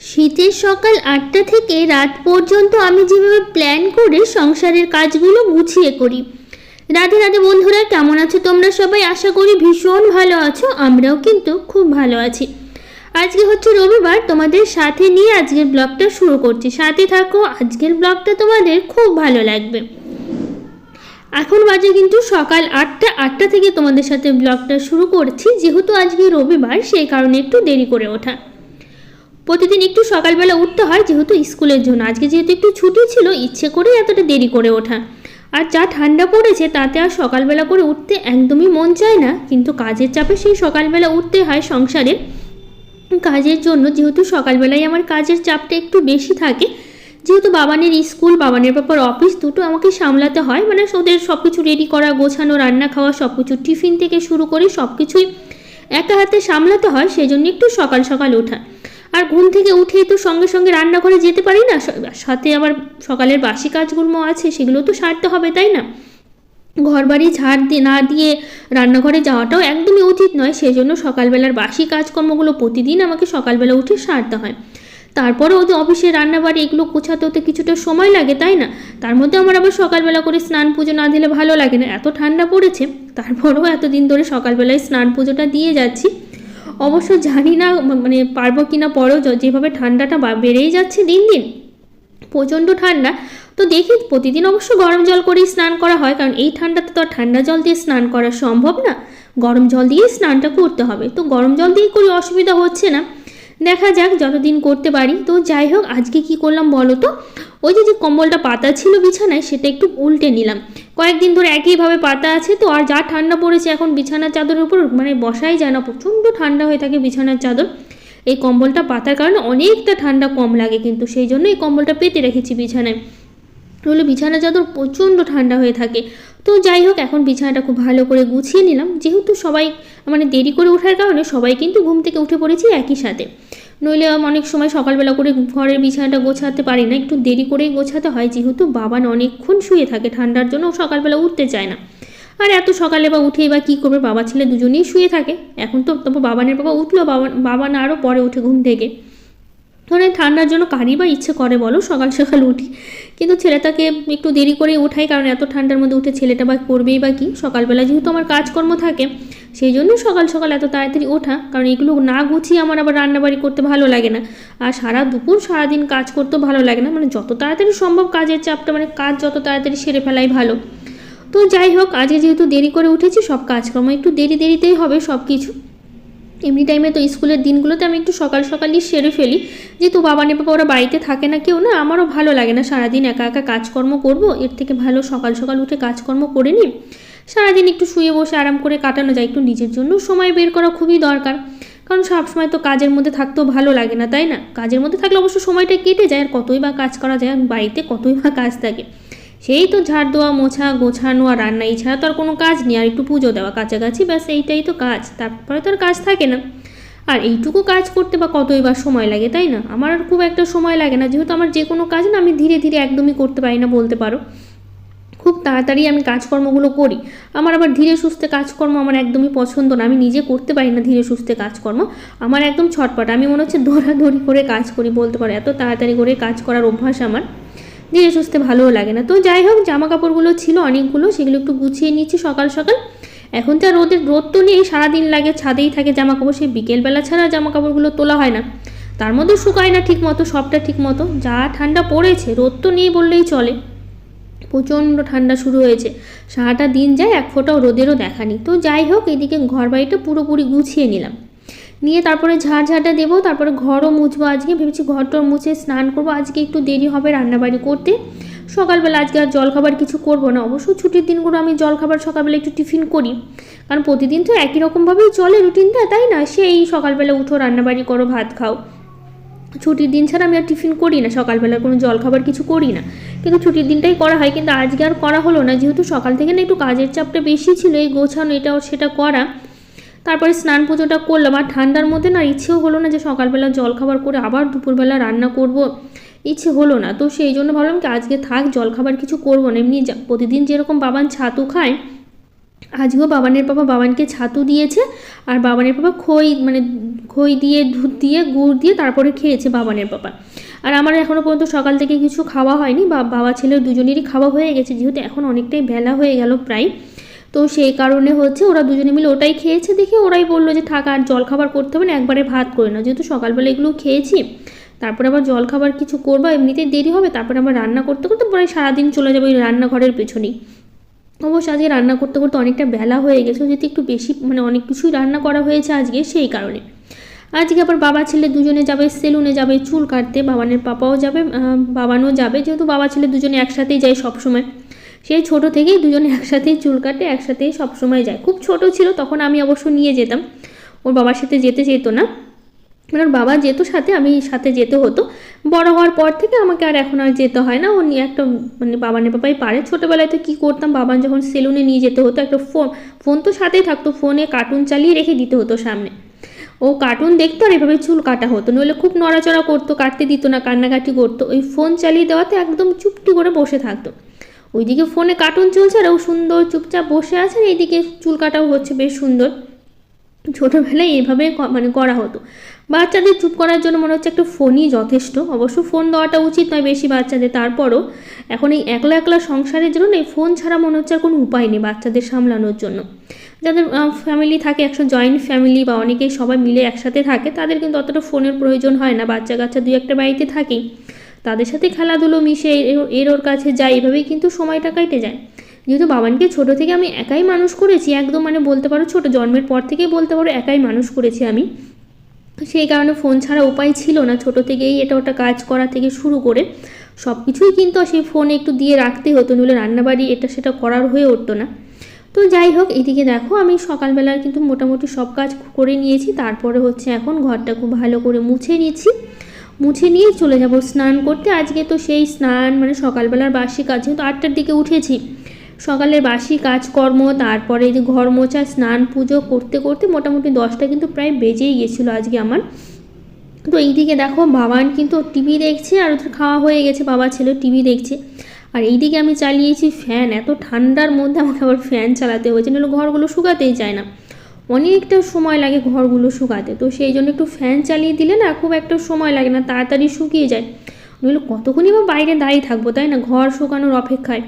শীতের সকাল ৮টা থেকে রাত পর্যন্ত আমি যেভাবে প্ল্যান করে সংসারের কাজগুলো গুছিয়ে করি। রাধে রাধে বন্ধুরা, কেমন আছো তোমরা সবাই? আশা করি ভীষণ ভালো আছো। আমরাও কিন্তু খুব ভালো আছি। আজকে হচ্ছে রবিবার, তোমাদের সাথে নিয়ে আজকের ব্লগটা শুরু করছি। সাথে থাকো, আজকের ব্লগটা তোমাদের খুব ভালো লাগবে। এখন বাজে কিন্তু সকাল ৮টা থেকে তোমাদের সাথে ব্লগটা শুরু করছি। যেহেতু আজকে রবিবার, সেই কারণে একটু দেরি করে ওঠা। প্রতিদিন একটু সকালবেলা উঠতে হয় যেহেতু স্কুলের জন্য। আজকে যেহেতু একটু ছুটি ছিল, ইচ্ছে করেই এতটা দেরি করে ওঠা। আর যা ঠান্ডা পড়েছে তাতে আর সকালবেলা করে উঠতে একদমই মন চায় না, কিন্তু কাজের চাপে সেই সকালবেলা উঠতে হয় সংসারের কাজের জন্য। যেহেতু সকালবেলায় আমার কাজের চাপটা একটু বেশি থাকে, যেহেতু বাবানের স্কুল, বাবানের ব্যাপার অফিস, দুটো আমাকে সামলাতে হয়। মানে ওদের সব কিছু রেডি করা, গোছানো, রান্না খাওয়া, সব কিছু টিফিন থেকে শুরু করে সব কিছুই একা হাতে সামলাতে হয়। সেই জন্য একটু সকাল সকাল ওঠা। আর ঘুম থেকে উঠেই তো সঙ্গে সঙ্গে রান্নাঘরে যেতে পারি না, সাথে আবার সকালের বাসি কাজগুলো আছে, সেগুলো তো সারতে হবে, তাই না? ঘর বাড়ি ঝাড় না দিয়ে রান্নাঘরে যাওয়াটাও একদমই উচিত নয়। সেই জন্য সকালবেলার বাসি কাজকর্মগুলো প্রতিদিন আমাকে সকালবেলা উঠে সারতে হয়। তারপরে ওদের অফিসে রান্নাবাড়ি এগুলো গোছাতে হতে কিছুটা সময় লাগে, তাই না? তার মধ্যে আমার আবার সকালবেলা করে স্নান পুজো না দিলে ভালো লাগে না। এত ঠান্ডা পড়েছে, তারপরেও এতদিন ধরে সকালবেলায় স্নান পুজোটা দিয়ে যাচ্ছি। অবশ্য জানি না মানে পারবো কিনা, পরেও যেভাবে ঠান্ডাটা বেড়েই যাচ্ছে দিন দিন, প্রচণ্ড ঠান্ডা। তো দেখি, প্রতিদিন অবশ্য গরম জল করেই স্নান করা হয়, কারণ এই ঠান্ডাতে তো আর ঠান্ডা জল দিয়ে স্নান করা সম্ভব না। গরম জল দিয়েই স্নানটা করতে হবে। তো গরম জল দিয়ে করি, অসুবিধা হচ্ছে না। দেখা যাক যতদিন করতে পারি। তো যাই হোক, আজকে কি করলাম বলো তো? ওই যে কম্বলটা পাতা ছিল বিছানায়, সেটা একটু উল্টে নিলাম। কয়েকদিন ধরে একইভাবে পাতা আছে তো, আর যা ঠান্ডা পড়েছে এখন বিছানার চাদরের উপর মানে বসাই যায় না, প্রচণ্ড ঠান্ডা হয়ে থাকে বিছানার চাদর। এই কম্বলটা পাতার কারণে অনেকটা ঠান্ডা কম লাগে, কিন্তু সেই জন্য এই কম্বলটা পেতে রেখেছি বিছানায়। তাহলে বিছানা চাদর প্রচণ্ড ঠান্ডা হয়ে থাকে। তো যাই হোক, এখন বিছানাটা খুব ভালো করে গুছিয়ে নিলাম। যেহেতু সবাই মানে দেরি করে ওঠার কারণে সবাই কিন্তু ঘুম থেকে উঠে পড়েছি একই সাথে। নইলে অনেক সময় সকালবেলা করে ঘরের বিছানাটা গোছাতে পারি না, একটু দেরি করেই গোছাতে হয়। যেহেতু বাবান অনেকক্ষণ শুয়ে থাকে ঠান্ডার জন্য, ও সকালবেলা উঠতে চায় না। আর এত সকালে বা উঠেই বা কী করবে, বাবা ছেলে দুজনেই শুয়ে থাকে। এখন তো তবু বাবানের বাবা উঠলো, বাবান আরও পরে উঠে ঘুম থেকে। মানে ঠান্ডার জন্য কারই বা ইচ্ছে করে বলো সকাল সকাল উঠি, কিন্তু ছেলেটাকে একটু দেরি করে উঠাই, কারণ এত ঠান্ডার মধ্যে উঠে ছেলেটা বা করবেই বা কি। সকালবেলা যেহেতু আমার কাজকর্ম থাকে, সেই জন্য সকাল সকাল এত তাড়াতাড়ি ওঠা, কারণ এগুলো না গুছিয়ে আমার আবার রান্নাবাড়ি করতে ভালো লাগে না। আর সারা দুপুর সারাদিন কাজ করতেও ভালো লাগে না। মানে যত তাড়াতাড়ি সম্ভব কাজের চাপটা, মানে কাজ যত তাড়াতাড়ি সেরে ফেলাই ভালো। তো যাই হোক, আজকে যেহেতু দেরি করে উঠেছি, সব কাজকর্ম একটু দেরিতেই হবে সব কিছু। এমনি টাইমে তো স্কুলের দিনগুলোতে আমি একটু সকাল সকালই সেরে ফেলি, যেহেতু বাবানের বাবা ওরা বাড়িতে থাকে না কেউ, না আমারও ভালো লাগে না সারাদিন একা একা কাজকর্ম করব। এর থেকে ভালো সকাল সকাল উঠে কাজকর্ম করে নিই। সারাদিন একটু শুয়ে বসে আরাম করে কাটানো যায়, একটু নিজের জন্য সময় বের করা খুবই দরকার। কারণ সবসময় তো কাজের মধ্যে থাকতেও ভালো লাগে না, তাই না? কাজের মধ্যে থাকলে অবশ্য সময়টা কেটে যায়, আর কতই বা কাজ করা যায়, বাড়িতে কতই বা কাজ থাকে। সেই তো ঝাড় দেওয়া, মোছা, গোছানো আর রান্না, এই ছাড়া তো আর কোনো কাজ নেই। আর একটু পুজো দেওয়া, কাছাকাছি, ব্যাস এইটাই তো কাজ। তারপরে তো আর কাজ থাকে না। আর এইটুকু কাজ করতে বা কতই বা সময় লাগে, তাই না? আমার আর খুব একটা সময় লাগে না, যেহেতু আমার যে কোনো কাজ না আমি ধীরে ধীরে একদমই করতে পারি না বলতে পারো। খুব তাড়াতাড়ি আমি কাজকর্মগুলো করি। আমার আবার ধীরে সুস্থে কাজকর্ম আমার একদমই পছন্দ না। আমি নিজে করতে পারি না ধীরে সুস্থে কাজকর্ম। আমার একদম ছটপট, আমি মনে হচ্ছে দৌড়াদৌড়ি করে কাজ করি বলতে পারো। এত তাড়াতাড়ি করে কাজ করার অভ্যাস আমার, ধীরে সুস্থে ভালোও লাগে না। তো যাই হোক, জামা কাপড়গুলো ছিল অনেকগুলো, সেগুলো একটু গুছিয়ে নিচ্ছি সকাল সকাল। এখন তো আর রোদ তো নেই, সারাদিন লাগে, ছাদেই থাকে জামা কাপড়। সেই বিকেলবেলা ছাড়া জামা কাপড়গুলো তোলা হয় না, তার মধ্যে শুকায় না ঠিক মতো, সবটা ঠিক মতো। যা ঠান্ডা পড়েছে, রোদ তো নেই বললেই চলে, প্রচণ্ড ঠান্ডা শুরু হয়েছে। সারাটা দিন যায়, এক ফোঁটাও রোদেরও দেখা নেই। তো যাই হোক, এদিকে ঘর বাড়িটা পুরোপুরি গুছিয়ে নিলাম, নিয়ে তারপরে ঝাড়টা দেবো, তারপরে ঘরও মুছবো। আজকে ভেবেছি ঘরটর মুছে স্নান করবো। আজকে একটু দেরি হবে রান্নাবাড়ি করতে। সকালবেলা আজকে আর জলখাবার কিছু করবো না। অবশ্য ছুটির দিনগুলো আমি জলখাবার সকালবেলা একটু টিফিন করি, কারণ প্রতিদিন তো একই রকমভাবেই চলে রুটিনটা, তাই না? সেই সকালবেলা উঠো, রান্নাবাড়ি করো, ভাত খাও। ছুটির দিন ছাড়া আমি আর টিফিন করি না, সকালবেলা কোনো জলখাবার কিছু করি না, কিন্তু ছুটির দিনটাই করা হয়। কিন্তু আজকে আর করা হলো না, যেহেতু সকাল থেকে না একটু কাজের চাপটা বেশি ছিল, এই গোছানো এটা সেটা করা। তারপরে স্নান পুজোটা করলাম। আর ঠান্ডার মধ্যে না ইচ্ছেও হলো না যে সকালবেলা জলখাবার করে আবার দুপুরবেলা রান্না করব, ইচ্ছে হলো না। তো সেই জন্য ভাবলাম কি আজকে থাক, জলখাবার কিছু করবো না। এমনি প্রতিদিন যেরকম বাবান ছাতু খায়, আজকেও বাবানের পাপা বাবানকে ছাতু দিয়েছে, আর বাবানের পাপা খই দিয়ে দুধ দিয়ে গুড় দিয়ে তারপরে খেয়েছে বাবানের পাপা। আর আমার এখনও পর্যন্ত সকাল থেকে কিছু খাওয়া হয়নি, বাবা ছেলের দুজনেরই খাওয়া হয়ে গেছে, যেহেতু এখন অনেকটাই বেলা হয়ে গেল প্রায়। তো সেই কারণে হচ্ছে ওরা দুজনে মিলে ওটাই খেয়েছে, দেখে ওরাই বললো যে থাক আর জলখাবার করতে হবে না, একবারে ভাত করে না, যেহেতু সকালবেলা এগুলো খেয়েছি, তারপরে আবার জলখাবার কিছু করবো, এমনিতেই দেরি হবে, তারপরে আবার রান্না করতে করতে প্রায় সারাদিন চলে যাবে ওই রান্নাঘরের পেছনেই। অবশ্য আজকে রান্না করতে করতে অনেকটা বেলা হয়ে গেছে, যেহেতু একটু বেশি অনেক কিছুই রান্না করা হয়েছে আজকে, সেই কারণে। আজকে আবার বাবা ছেলে দুজনে যাবে সেলুনে, যাবে চুল কাটতে, বাবানের পাপাও যাবে, বাবানও যাবে, যেহেতু বাবা ছেলে দুজনে একসাথেই যায় সবসময়, সেই ছোট থেকেই দুজনে একসাথেই চুল কাটে, একসাথেই সবসময় যায়। খুব ছোট ছিল তখন আমি অবশ্য নিয়ে যেতাম, ওর বাবার সাথে যেতে চেত না, ওর বাবা যেত সাথে, আমি সাথে যেতে হতো। বড় হওয়ার পর থেকে আমাকে আর এখন আর যেতে হয় না, ও নিয়ে একটা বাবানের পাপাই পারে। ছোটোবেলায় তো কী করতাম, বাবান যখন সেলুনে নিয়ে যেতে হতো, একটা ফোন তো সাথেই থাকতো, ফোনে কার্টুন চালিয়ে রেখে দিতে হতো সামনে, ও কার্টুন দেখতো আর এভাবে চুল কাটা হতো, নইলে খুব নড়াচড়া করতো, কাটতে দিত না, কান্নাকাটি করতো। ওই ফোন চালিয়ে দেওয়াতে একদম চুপটি করে বসে থাকতো, ওইদিকে ফোনে কার্টুন চলছে আর ও সুন্দর চুপচাপ বসে আছে, আর এইদিকে চুল কাটাও হচ্ছে বেশ সুন্দর। ছোটোবেলায় এইভাবে করা হতো। বাচ্চাদের চুপ করার জন্য মনে হচ্ছে একটা ফোনই যথেষ্ট, অবশ্য ফোন দেওয়াটা উচিত নয় বেশি বাচ্চাদের, তারপরও এখন এই একলা একলা সংসারের জন্য এই ফোন ছাড়া মনে হচ্ছে আর কোনো উপায় নেই বাচ্চাদের সামলানোর জন্য। যাদের ফ্যামিলি থাকে, একশো জয়েন্ট ফ্যামিলি বা অনেকেই সবাই মিলে একসাথে থাকে, তাদের কিন্তু অতটা ফোনের প্রয়োজন হয় না, বাচ্চা কাচ্চা দুই একটা বাড়িতে থাকেই, তাদের সাথে খেলাধুলো মিশে এর ওর কাছে যায়, এভাবেই কিন্তু সময়টা কেটে যায়। যেহেতু বাবানকে ছোটো থেকে আমি একাই মানুষ করেছি, একদম বলতে পারো ছোটো জন্মের পর থেকেই বলতে পারো একাই মানুষ করেছি আমি, সেই কারণে ফোন ছাড়া উপায় ছিল না, ছোটো থেকেই এটা ওটা কাজ করা থেকে শুরু করে সব কিছুই কিন্তু সেই ফোনে একটু দিয়ে রাখতে হতো, নইলে রান্নাবাড়ি এটা সেটা করার হয়ে উঠতো না। তো যাই হোক, এইদিকে দেখো আমি সকালবেলার কিন্তু মোটামুটি সব কাজ করে নিয়েছি, তারপরে হচ্ছে এখন ঘরটা খুব ভালো করে মুছে নিয়েছি, মুছে নিয়ে চলে যাব স্নান করতে। আজকে তো সেই স্নান সকালবেলার বাসি কাজ, যেহেতু 8টার দিকে উঠেছি, সকালের বাসি কাজকর্ম, তারপরে এই যে ঘর মোছা, স্নান পুজো করতে করতে মোটামুটি 10টা কিন্তু প্রায় বেজেই গেছিলো আজকে আমার। তো এইদিকে দেখো বাবান কিন্তু টিভি দেখছে, আর ওদের খাওয়া হয়ে গেছে, বাবা ছেলে টিভি দেখছে, আর এইদিকে আমি চালিয়েছি ফ্যান। এত ঠান্ডার মধ্যে আমাকে আবার ফ্যান চালাতে হয়েছে, নাহলে ঘরগুলো শুকাতেই চায় না, অনেকটা সময় লাগে ঘরগুলো শুকাতে, তো সেই জন্য একটু ফ্যান চালিয়ে দিলে না খুব একটা সময় লাগে না, তাড়াতাড়ি শুকিয়ে যায়, নইলে কতক্ষণই বা বাইরে দাঁড়িয়ে থাকবো, তাই না, ঘর শুকানোর অপেক্ষায়,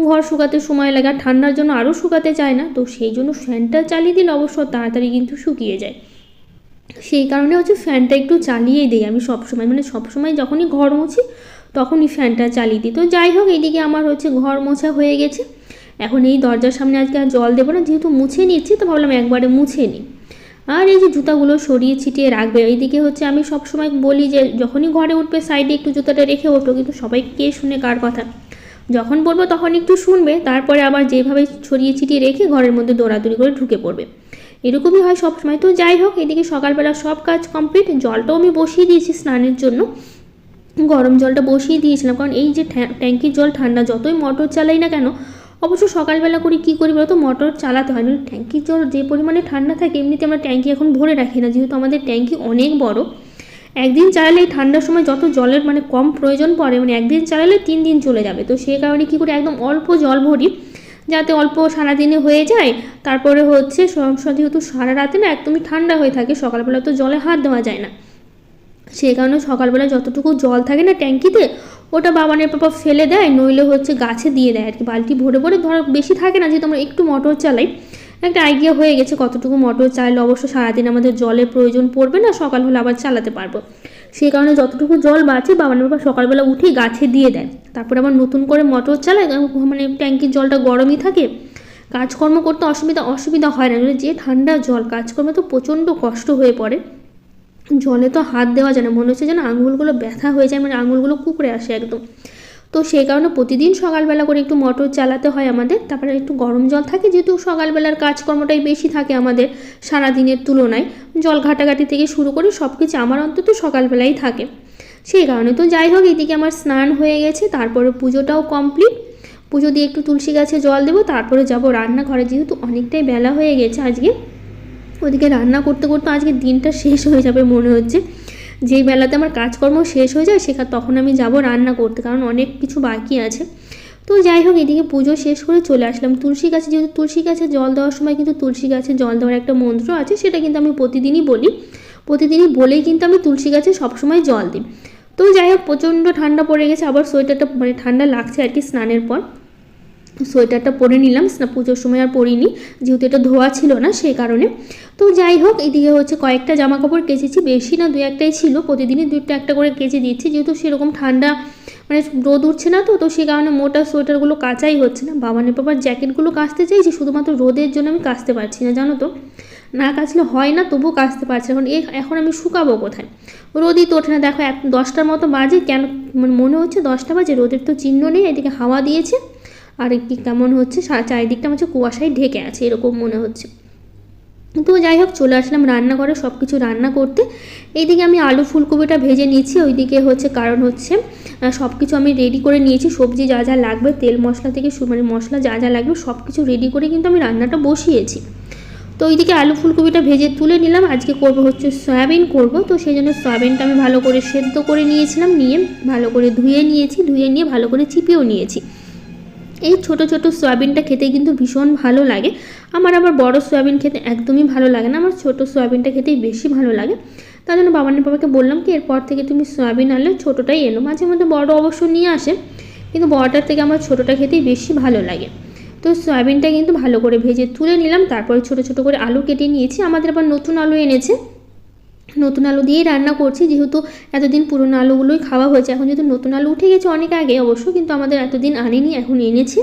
ঘর শুকাতে সময় লাগে, আর ঠান্ডার জন্য আরও শুকাতে চায় না, তো সেই জন্য ফ্যানটা চালিয়ে দিলে অবশ্য তাড়াতাড়ি কিন্তু শুকিয়ে যায়, সেই কারণে হচ্ছে ফ্যানটা একটু চালিয়েই দিই আমি সবসময়, সবসময় যখনই ঘর মুছি তখনই ফ্যানটা চালিয়ে দিই। তো যাই হোক, এইদিকে আমার হচ্ছে ঘর মোছা হয়ে গেছে, এখন এই দরজার সামনে আজকে আর জল দেবো না, যেহেতু মুছে নিচ্ছি তো ভাবলাম একবারে মুছে নিই। আর এই যে জুতাগুলো সরিয়ে ছিটিয়ে রাখবে, এইদিকে হচ্ছে আমি সবসময় বলি যে যখনই ঘরে উঠবে সাইডে একটু জুতাটা রেখে ওঠো, কিন্তু সবাই কে শুনে কার কথা, যখন বলবো তখন একটু শুনবে, তারপরে আবার যেভাবে ছড়িয়ে ছিটিয়ে রেখে ঘরের মধ্যে দৌড়াদৌড়ি করে ঢুকে পড়বে, এরকমই হয় সবসময়। তো যাই হোক, এদিকে সকালবেলা সব কাজ কমপ্লিট, জলটাও আমি বসিয়ে দিয়েছি স্নানের জন্য, গরম জলটা বসিয়ে দিয়েছিলাম, কারণ এই যে ট্যাঙ্কির জল ঠান্ডা, যতই মোটর চালাই না কেন, অবশ্য সকালবেলা করে কী করি বলতো, মোটর চালাতে হয় না, ট্যাঙ্কির জল যে পরিমাণে ঠান্ডা থাকে, এমনিতে আমরা ট্যাঙ্কি এখন ভরে রাখি না, যেহেতু আমাদের ট্যাঙ্কি অনেক বড়, একদিন চালালে এই ঠান্ডার সময় যত জলের কম প্রয়োজন পড়ে, একদিন চালালে 3 দিন চলে যাবে, তো সেই কারণে কী করে একদম অল্প জল ভরি, যাতে অল্প সারাদিনে হয়ে যায়, তারপরে হচ্ছে যেহেতু সারা রাতে না একদমই ঠান্ডা হয়ে থাকে, সকালবেলা তো জলে হাত দেওয়া যায় না, সেই কারণে সকালবেলা যতটুকু জল থাকে না ট্যাঙ্কিতে, ওটা বাবানের পাপা ফেলে দেয়, নইলে হচ্ছে গাছে দিয়ে দেয় আর কি, বালতি ভরে ভরে, ধরো বেশি থাকে না, যেহেতু আমরা একটু মোটর চালাই, একটা আইডিয়া হয়ে গেছে কতটুকু মোটর চাইলে অবশ্য সারাদিন আমাদের জলের প্রয়োজন পড়বে না, সকাল হলে আবার চালাতে পারবো, সেই কারণে যতটুকু জল বাঁচে বাবানের পাপা সকালবেলা উঠেই গাছে দিয়ে দেয়, তারপরে আবার নতুন করে মোটর চালায়, ট্যাঙ্কির জলটা গরমই থাকে, কাজকর্ম করতে অসুবিধা হয় না, যে ঠান্ডা জল, কাজকর্মে তো প্রচণ্ড কষ্ট হয়ে পড়ে, জলে তো হাত দেওয়া যায় না, মনে হচ্ছে যেন আঙুলগুলো ব্যথা হয়ে যায়, আঙুলগুলো কুঁকড়ে আসে একদম, তো সেই কারণে প্রতিদিন সকালবেলা করে একটু মোটর চালাতে হয় আমাদের, তারপরে একটু গরম জল থাকে, যেহেতু সকালবেলার কাজকর্মটাই বেশি থাকে আমাদের সারাদিনের তুলনায়, জল ঘাটাঘাটি থেকে শুরু করে সব কিছু আমার অন্তত সকালবেলাই থাকে, সেই কারণে। তো যাই হোক, এদিকে আমার স্নান হয়ে গেছে, তারপরে পুজোটাও কমপ্লিট, পুজো দিয়ে একটু তুলসী গাছে জল দেবো, তারপরে যাব রান্নাঘরে, যেহেতু অনেকটাই বেলা হয়ে গেছে আজকে, ওদিকে রান্না করতে করতে আজকে দিনটা শেষ হয়ে যাবে মনে হচ্ছে, যেই বেলাতে আমার কাজকর্ম শেষ হয়ে যায় তখন আমি যাব রান্না করতে, কারণ অনেক কিছু বাকি আছে। তো যাই হোক, এদিকে পুজো শেষ করে চলে আসলাম তুলসী গাছে। যেহেতু তুলসী গাছে জল দেওয়ার সময় কিন্তু তুলসী গাছে জল দেওয়ার একটা মন্ত্র আছে, সেটা কিন্তু আমি প্রতিদিনই বলি, প্রতিদিনই বলেই কিন্তু আমি তুলসী গাছে সবসময় জল দিই। তো যাই হোক, প্রচণ্ড ঠান্ডা পড়ে গেছে, আবার সোয়েটারটা মানে ঠান্ডা লাগছে আর কি, স্নানের পর সোয়েটারটা পরে নিলাম, পুজোর সময় আর পরিনি যেহেতু এটা ধোয়া ছিল না সেই কারণে। তো যাই হোক, এদিকে হচ্ছে কয়েকটা জামা কাপড় কেচেছি, বেশি না, 2-1টাই ছিল, প্রতিদিনই 2-1টা করে কেচে দিচ্ছি, যেহেতু সেরকম ঠান্ডা মানে রোদ উঠছে না, তো সেই কারণে মোটা সোয়েটারগুলো কাচাই হচ্ছে না। বাবানের পাপার জ্যাকেটগুলো কাচতে চাইছি, শুধুমাত্র রোদের জন্য আমি কাচতে পারছি না, জানো তো, না কাচলে হয় না, তবুও কাচতে পারছি। এখন আমি শুকাবো কোথায়, রোদই তো ওঠে না। দেখো 10টার মতো বাজে, কেন মনে হচ্ছে 10টা বাজে, রোদের তো চিহ্ন নেই, এদিকে হাওয়া দিয়েছে আর কি কেমন হচ্ছে, চারিদিকটা হচ্ছে কুয়াশায় ঢেকে আছে এরকম মনে হচ্ছে। তো যাই হোক, চলে আসলাম রান্নাঘরে সব কিছু রান্না করতে। এইদিকে আমি আলু ফুলকপিটা ভেজে নিয়েছি, ওইদিকে হচ্ছে কারণ হচ্ছে সব কিছু আমি রেডি করে নিয়েছি, সবজি যা যা লাগবে, তেল মশলা থেকে মানে মশলা যা যা লাগবে সব কিছু রেডি করে কিন্তু আমি রান্নাটা বসিয়েছি। তো ওইদিকে আলু ফুলকপিটা ভেজে তুলে নিলাম, আজকে করব হচ্ছে সয়াবিন করব। তো সেই জন্য সয়াবিনটা আমি ভালো করে সেদ্ধ করে নিয়েছিলাম, নিয়ে ভালো করে ধুয়ে নিয়েছি, ধুয়ে নিয়ে ভালো করে চিপিয়েও নিয়েছি। এই ছোট ছোট সয়াবিনটা খেতে কিন্তু ভীষণ ভালো লাগে, আমার আবার বড় সয়াবিন খেতে একদমই ভালো লাগে না, আমার ছোট সয়াবিনটা খেতেই বেশি ভালো লাগে। তার জন্য বাবানের বাবাকে বললাম কি এরপর থেকে তুমি সয়াবিন আনলে ছোটোটাই এনো, মাঝে মধ্যে বড় অবশ্য নিয়ে আসে, কিন্তু বড়টার থেকে আমার ছোটোটা খেতেই বেশি ভালো লাগে। তো সয়াবিনটা কিন্তু ভালো করে ভেজে তুলে নিলাম, তারপরে ছোট ছোট করে আলু কেটে নিয়েছি, আমাদের আবার নতুন আলু এনেছে, নতুন আলু দিয়েই রান্না করছি, যেহেতু এতদিন পুরনো আলুগুলোই খাওয়া হয়েছে, এখন যেহেতু নতুন আলু উঠে গেছে অনেক আগে অবশ্য, কিন্তু আমাদের এতদিন আনেনি, এখন এনেছি।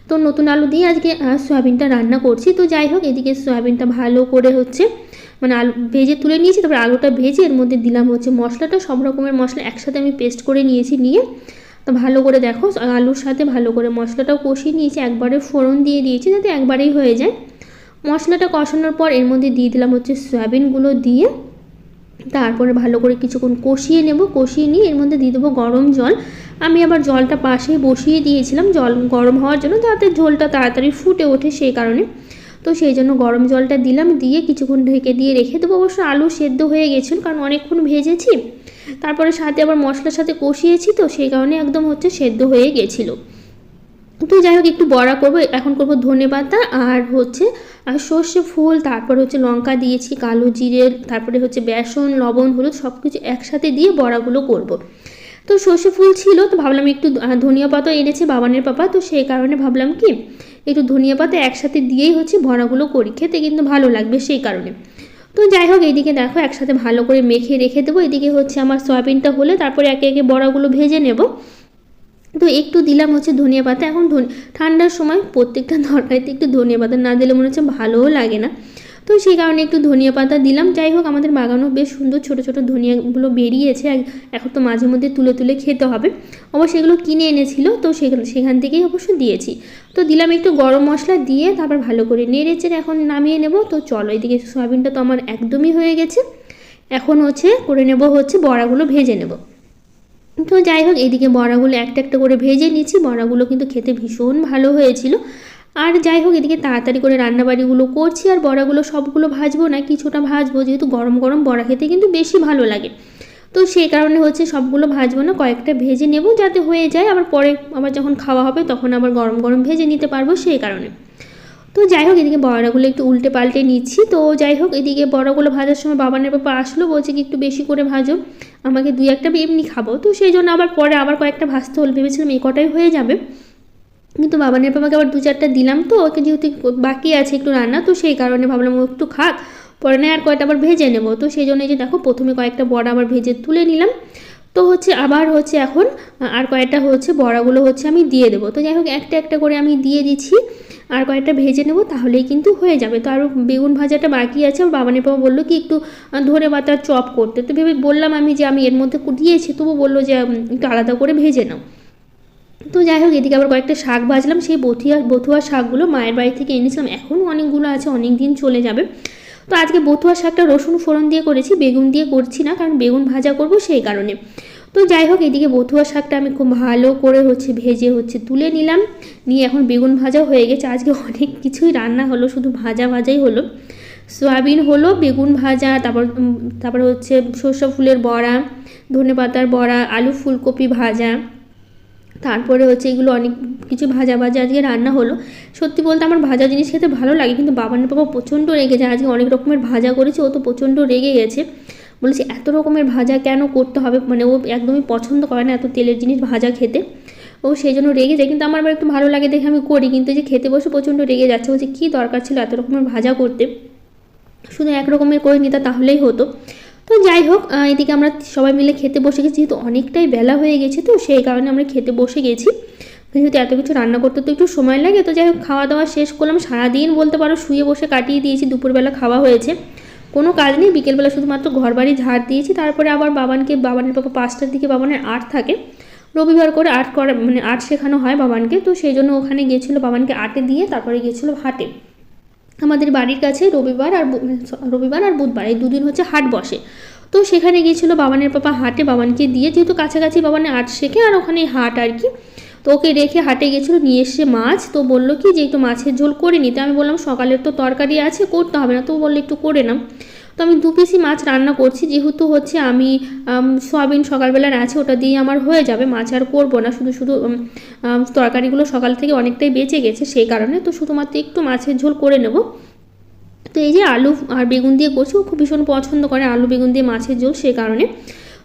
তো নতুন আলু দিয়ে আজকে সয়াবিনটা রান্না করছি। তো যাই হোক, এদিকে সয়াবিনটা ভালো করে হচ্ছে মানে আলু ভেজে তুলে নিয়েছি, তারপরে আলুটা ভেজে এর মধ্যে দিলাম হচ্ছে মশলাটা, সব রকমের মশলা একসাথে আমি পেস্ট করে নিয়েছি, নিয়ে তো ভালো করে দেখো আলুর সাথে ভালো করে মশলাটাও কষিয়ে নিয়েছি, একবারে ফোড়ন দিয়ে দিয়েছি যাতে একবারেই হয়ে যায়। মশলাটা কষানোর পর এর মধ্যে দিয়ে দিলাম হচ্ছে সয়াবিনগুলো, দিয়ে তারপরে ভালো করে কিছুক্ষণ কষিয়ে নেব, কষিয়ে নিয়ে এর মধ্যে দিয়ে দেবো গরম জল। আমি আবার জলটা পাশেই বসিয়ে দিয়েছিলাম জল গরম হওয়ার জন্য, যাতে ঝোলটা তাড়াতাড়ি ফুটে ওঠে সেই কারণে। তো সেই জন্য গরম জলটা দিলাম, দিয়ে কিছুক্ষণ ঢেকে দিয়ে রেখে দেবো। অবশ্য আলু সেদ্ধ হয়ে গেছিলো, কারণ অনেকক্ষণ ভেজেছি, তারপরে সাথে আবার মশলার সাথে কষিয়েছি, তো সেই কারণে একদম হচ্ছে সেদ্ধ হয়ে গেছিলো। তো যাই হোক, একটু বড়া করবো, এখন করবো ধনেপাতা আর হচ্ছে সর্ষে ফুল, তারপর হচ্ছে লঙ্কা দিয়েছি, কালো জিরে, তারপরে হচ্ছে বেসন, লবণ, হলুদ সব কিছু একসাথে দিয়ে বড়াগুলো করব। তো সর্ষে ফুল ছিল, তো ভাবলাম একটু ধনিয়া পাতা এনেছে বাবানের পাপা, তো সেই কারণে ভাবলাম কি একটু ধনিয়া পাতা একসাথে দিয়েই হচ্ছে বড়াগুলো করি, খেতে কিন্তু ভালো লাগবে সেই কারণে। তো যাই হোক, এইদিকে দেখো একসাথে ভালো করে মেখে রেখে দেবো, এদিকে হচ্ছে আমার সয়াবিনটা হলে তারপরে একে একে বড়াগুলো ভেজে নেব। তো একটু দিলাম হচ্ছে ধনিয়া পাতা, এখন ঠান্ডার সময় প্রত্যেকটা তরকারিতে একটু ধনিয়া পাতা না দিলে মনে হচ্ছে ভালোও লাগে না, তো সেই কারণে একটু ধনিয়া পাতা দিলাম। যাই হোক, আমাদের বাগানও বেশ সুন্দর ছোটো ছোটো ধনিয়াগুলো বেরিয়েছে, এখন তো মাঝে মধ্যে তুলে তুলে খেতে হবে, অবশ্য এগুলো কিনে এনেছিল, তো সেখান থেকেই অবশ্য দিয়েছি। তো দিলাম একটু গরম মশলা, দিয়ে তারপর ভালো করে নেড়েচে এখন নামিয়ে নেব। তো চলো, এদিকে সয়াবিনটা তো আমার একদমই হয়ে গেছে, এখন হচ্ছে করে নেব হচ্ছে বড়াগুলো ভেজে নেব। তো যাই হোক, এদিকে বড়াগুলো একটা একটা করে ভেজে নিচ্ছি, বড়াগুলো কিন্তু খেতে ভীষণ ভালো হয়েছিল। আর যাই হোক, এদিকে তাড়াতাড়ি করে রান্নাবাড়িগুলো করছি, আর বড়াগুলো সবগুলো ভাজবো না, কিছুটা ভাজবো, যেহেতু গরম গরম বড়া খেতে কিন্তু বেশি ভালো লাগে, তো সেই কারণে হচ্ছে সবগুলো ভাজবো না, কয়েকটা ভেজে নেব যাতে হয়ে যায়, আবার পরে আবার যখন খাওয়া হবে তখন আবার গরম গরম ভেজে নিতে পারবো সেই কারণে। তো যাই হোক, এদিকে বড়াগুলো একটু উল্টে পাল্টে নিচ্ছি। তো যাই হোক, এদিকে বড়াগুলো ভাজার সময় বাবানের পাপা আসলো, বলছে কি একটু বেশি করে ভাজো, আমাকে 2-1টা এমনি খাবো, তো সেই জন্য আবার পরে আবার কয়েকটা ভাজতে হল, ভেবেছিলাম এই কটাই হয়ে যাবে, কিন্তু বাবানের পাপাকে আবার 2-4টা দিলাম, তো ওকে যেহেতু বাকি আছে একটু রান্না, তো সেই কারণে ভাবলাম ও একটু খাক, পরে না আর কয়েকটা আবার ভেজে নেবো। তো সেই জন্য এই যে দেখো প্রথমে কয়েকটা বড়া আবার ভেজে তুলে নিলাম, তো হচ্ছে আবার হচ্ছে এখন আর কয়েকটা হচ্ছে বড়াগুলো হচ্ছে আমি দিয়ে দেবো। তো যাই হোক, একটা একটা করে আমি দিয়ে দিচ্ছি, আর কয়েকটা ভেজে নেব, তাহলেই কিন্তু হয়ে যাবে। তো আরও বেগুন ভাজাটা বাকি আছে, আর বাবানের পাপা বললো কি একটু ধনেপাতার চপ করতে, তো ভেবে বললাম আমি যে আমি এর মধ্যে দিয়েছি, তবু বললো যে একটু আলাদা করে ভেজে নাও। তো যাই হোক, এদিকে আবার কয়েকটা শাক ভাজলাম, সেই বথুয়া শাকগুলো মায়ের বাড়ি থেকে এনেছিলাম, এখনও অনেকগুলো আছে, অনেক দিন চলে যাবে। তো আজকে বথুয়া শাকটা রসুন ফোড়ন দিয়ে করেছি, বেগুন দিয়ে করছি না, কারণ বেগুন ভাজা করব সেই কারণে। তো যাই হোক, এদিকে বথুয়া শাকটা আমি খুব ভালো করে হচ্ছে ভেজে হচ্ছে তুলে নিলাম, নিয়ে এখন বেগুন ভাজা হয়ে গেছে। আজকে অনেক কিছুই রান্না হলো, শুধু ভাজাই হলো, সয়াবিন হলো, বেগুন ভাজা, তারপর হচ্ছে সর্ষে ফুলের বড়া, ধনেপাতার বড়া, আলু ফুলকপি ভাজা, তারপরে হচ্ছে এগুলো অনেক কিছু ভাজা ভাজা আজকে রান্না হলো। সত্যি বলতে আমার ভাজা জিনিস খেতে ভালো লাগে, কিন্তু বাবার বাবা প্রচণ্ড রেগে যায়। আজকে অনেক রকমের ভাজা করেছে, ও তো প্রচণ্ড রেগে গেছে, বলেছে এত রকমের ভাজা কেন করতে হবে, মানে ও একদমই পছন্দ করে না এত তেলের জিনিস ভাজা খেতে, ও সেই জন্য রেগে যায়। কিন্তু আমার আবার একটু ভালো লাগে দেখে আমি করি, কিন্তু যে খেতে বসে প্রচণ্ড রেগে যাচ্ছে, বলছে কী দরকার ছিল এত রকমের ভাজা করতে, শুধু এক রকমের করে নিতা তাহলেই হতো। তো যাই হোক, এদিকে আমরা সবাই মিলে খেতে বসে গেছি, যেহেতু অনেকটাই বেলা হয়ে গেছে তো সেই কারণে আমরা খেতে বসে গেছি। যেহেতু এত কিছু রান্না করতে তো একটু সময় লাগে, তো যাই হোক খাওয়া দাওয়া শেষ করলাম। সারাদিন বলতে পারো শুয়ে বসে কাটিয়ে দিয়েছি, দুপুরবেলা খাওয়া হয়েছে, কোনো কাজ নেই, বিকেলবেলা শুধুমাত্র ঘর বাড়ি ঝাড় দিয়েছি। তারপরে আবার বাবানের পাপা 5টার দিকে বাবানের আর্ট থাকে, রবিবার করে আর্ট করা মানে আর্ট শেখানো হয় বাবানকে, তো সেই জন্য ওখানে গিয়েছিলো বাবানকে আর্টে দিয়ে তারপরে গিয়েছিলো হাটে। আমাদের বাড়ির কাছে রবিবার আর বুধবার এই দুদিন হচ্ছে হাট বসে, তো সেখানে গিয়েছিলো বাবানের পাপা হাটে বাবানকে দিয়ে, যেহেতু কাছাকাছি বাবানের আর্ট শেখে আর ওখানে হাট আর কি। তো ওকে রেখে হাটে গেছিলো, নিয়ে এসে মাছ, তো বললো কি যে একটু মাছের ঝোল করে নিতে। আমি বললাম সকালের তো তরকারি আছে, করতে হবে না, তো বললো একটু করে নাও। তো আমি 2 পিসি মাছ রান্না করছি, যেহেতু হচ্ছে আমি সয়াবিন সকালবেলার আছে ওটা দিয়ে আমার হয়ে যাবে, মাছ আর করবো না, শুধু শুধু তরকারিগুলো সকাল থেকে অনেকটাই বেঁচে গেছে সেই কারণে, তো শুধুমাত্র একটু মাছের ঝোল করে নেব। তো এই যে আলু আর বেগুন দিয়ে করছি, ও খুব ভীষণ পছন্দ করে আলু বেগুন দিয়ে মাছের ঝোল, সেই কারণে।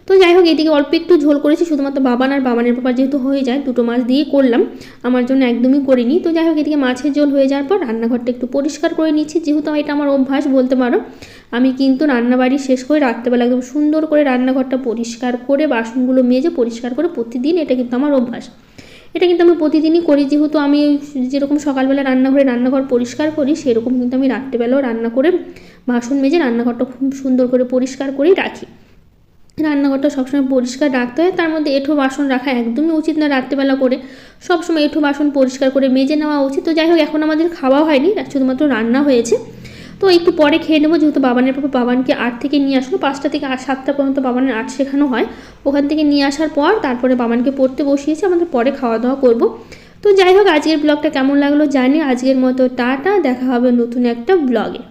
তো যাই হোক এদিকে অল্প একটু ঝোল করেছি, শুধুমাত্র বাবান আর বাবানের পাপা যেহেতু হয়ে যায়, 2টো মাছ দিয়ে করলাম, আমার জন্য একদমই করিনি। তো যাই হোক এদিকে মাছের ঝোল হয়ে যাওয়ার পর রান্নাঘরটা একটু পরিষ্কার করে নিচ্ছি, যেহেতু এটা আমার অভ্যাস বলতে পারো। আমি কিন্তু রান্নাবাড়ি শেষ করে রাত্রেবেলা একদম সুন্দর করে রান্নাঘরটা পরিষ্কার করে বাসনগুলো মেজে পরিষ্কার করে প্রতিদিন, এটা কিন্তু আমার অভ্যাস, এটা কিন্তু আমি প্রতিদিনই করি। যেহেতু আমি যেরকম সকালবেলা রান্নাঘর পরিষ্কার করি, সেরকম কিন্তু আমি রাত্রেবেলাও রান্না করে বাসন মেজে রান্নাঘরটা খুব সুন্দর করে পরিষ্কার করেই রাখি। রান্নাঘরটা সবসময় পরিষ্কার রাখতে হয়, তার মধ্যে এঁঠো বাসন রাখা একদমই উচিত না, রাত্রেবেলা করে সবসময় এঁঠো বাসন পরিষ্কার করে মেজে নেওয়া উচিত। তো যাই হোক এখন আমাদের খাওয়া হয়নি, শুধুমাত্র রান্না হয়েছে, তো একটু পরে খেয়ে নেবো। যেহেতু বাবানের পাপা বাবানকে আর্ট থেকে নিয়ে আসলো, 5টা থেকে 7টা পর্যন্ত বাবানের আর্ট শেখানো হয়, ওখান থেকে নিয়ে আসার পর তারপরে বাবানকে পড়তে বসিয়েছি, আমাদের পরে খাওয়া দাওয়া করবো। তো যাই হোক আজকের ব্লগটা কেমন লাগলো জানি, আজকের মতো টাটা, দেখা হবে নতুন একটা ব্লগে।